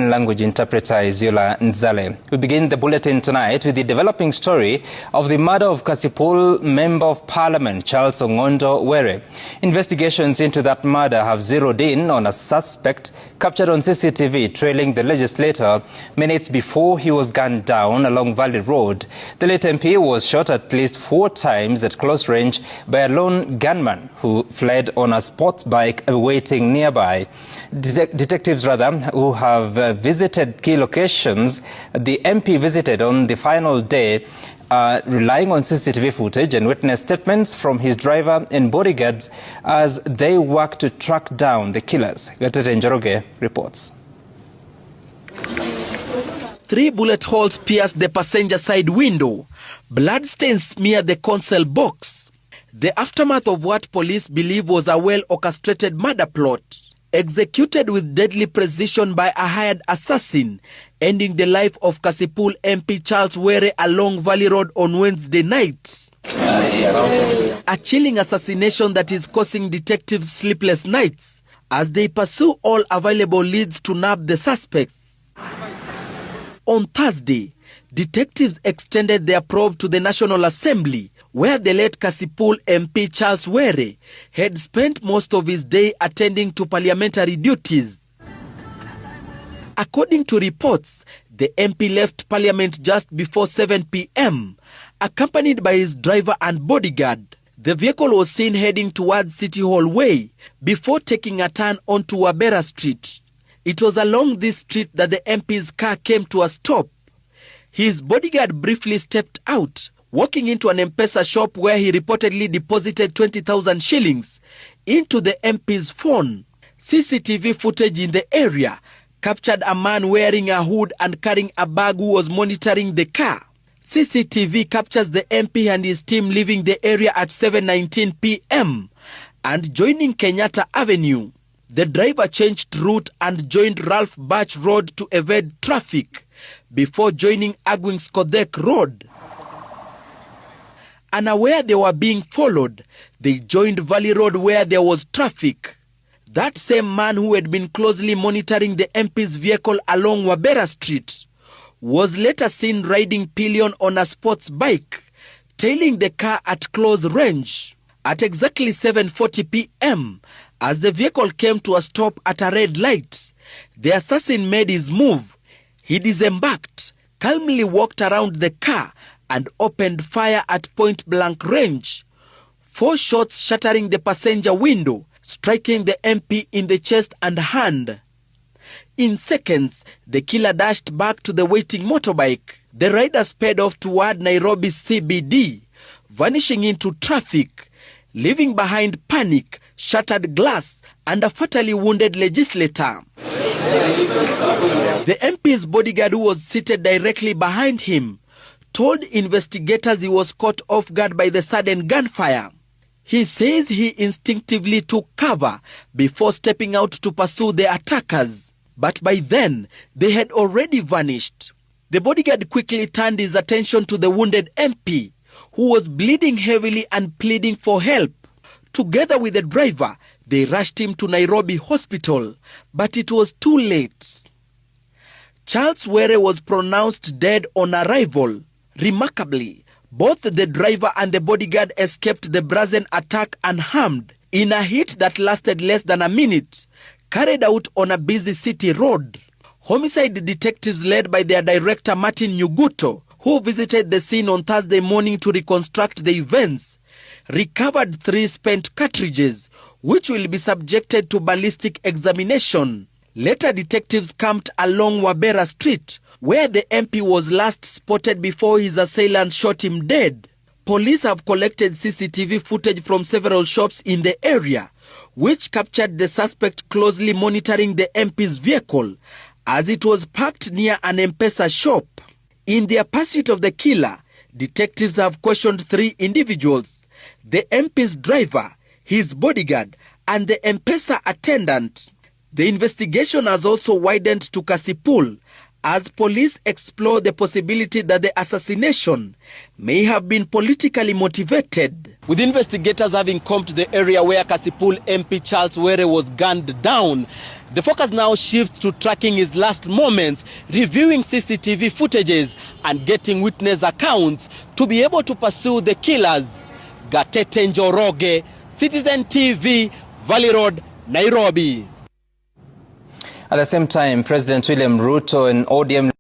Language interpreter Iziola Nzale. We begin the bulletin tonight with the developing story of the murder of Kasipul Member of Parliament Charles Ongondo Were. Investigations into that murder have zeroed in on a suspect captured on CCTV trailing the legislator minutes before he was gunned down along Valley Road. The late MP was shot at least 4 times at close range by a lone gunman who fled on a sports bike waiting nearby. Detectives who have visited key locations the MP visited on the final day, relying on CCTV footage and witness statements from his driver and bodyguards as they work to track down the killers. Gatete Njoroge reports. 3 bullet holes pierced the passenger side window. Bloodstains smear the console box. The aftermath of what police believe was a well-orchestrated murder plot, executed with deadly precision by a hired assassin, ending the life of Kasipul MP Charles Were along Valley Road on Wednesday night. A chilling assassination that is causing detectives sleepless nights as they pursue all available leads to nab the suspects. On Thursday, detectives extended their probe to the National Assembly, where the late Kasipul MP Charles Were had spent most of his day attending to parliamentary duties. According to reports, the MP left Parliament just before 7 p.m, accompanied by his driver and bodyguard. The vehicle was seen heading towards City Hall Way before taking a turn onto Wabera Street. It was along this street that the MP's car came to a stop. His bodyguard briefly stepped out, walking into an M-Pesa shop where he reportedly deposited 20,000 shillings into the MP's phone. CCTV footage in the area captured a man wearing a hood and carrying a bag who was monitoring the car. CCTV captures the MP and his team leaving the area at 7:19 p.m. and joining Kenyatta Avenue. The driver changed route and joined Ralph Birch Road to evade traffic before joining Agwings Kodek Road. Unaware they were being followed, they joined Valley Road where there was traffic. That same man who had been closely monitoring the MP's vehicle along Wabera Street was later seen riding pillion on a sports bike, tailing the car at close range. At exactly 7:40 p.m, as the vehicle came to a stop at a red light, the assassin made his move. He disembarked, calmly walked around the car and opened fire at point-blank range. 4 shots shattering the passenger window, striking the MP in the chest and hand. In seconds, the killer dashed back to the waiting motorbike. The rider sped off toward Nairobi CBD, vanishing into traffic, leaving behind panic, shattered glass, and a fatally wounded legislator. The MP's bodyguard, who was seated directly behind him, told investigators he was caught off guard by the sudden gunfire. He says he instinctively took cover before stepping out to pursue the attackers, but by then they had already vanished. The bodyguard quickly turned his attention to the wounded MP, who was bleeding heavily and pleading for help. Together with the driver, they rushed him to Nairobi Hospital, but it was too late. Charles Were was pronounced dead on arrival. Remarkably, both the driver and the bodyguard escaped the brazen attack unharmed in a hit that lasted less than a minute, carried out on a busy city road. Homicide detectives led by their director Martin Nyuguto, who visited the scene on Thursday morning to reconstruct the events, recovered 3 spent cartridges, which will be subjected to ballistic examination. Later, detectives camped along Wabera Street, where the MP was last spotted before his assailant shot him dead. Police have collected CCTV footage from several shops in the area, which captured the suspect closely monitoring the MP's vehicle as it was parked near an M-Pesa shop. In their pursuit of the killer, detectives have questioned 3 individuals: the MP's driver, his bodyguard, and the M-Pesa attendant. The investigation has also widened to Kasipul, as police explore the possibility that the assassination may have been politically motivated. With investigators having come to the area where Kasipul MP Charles Were was gunned down, the focus now shifts to tracking his last moments, reviewing CCTV footages and getting witness accounts to be able to pursue the killers. Gatete Njoroge, Citizen TV, Valley Road, Nairobi. At the same time, President William Ruto and ODM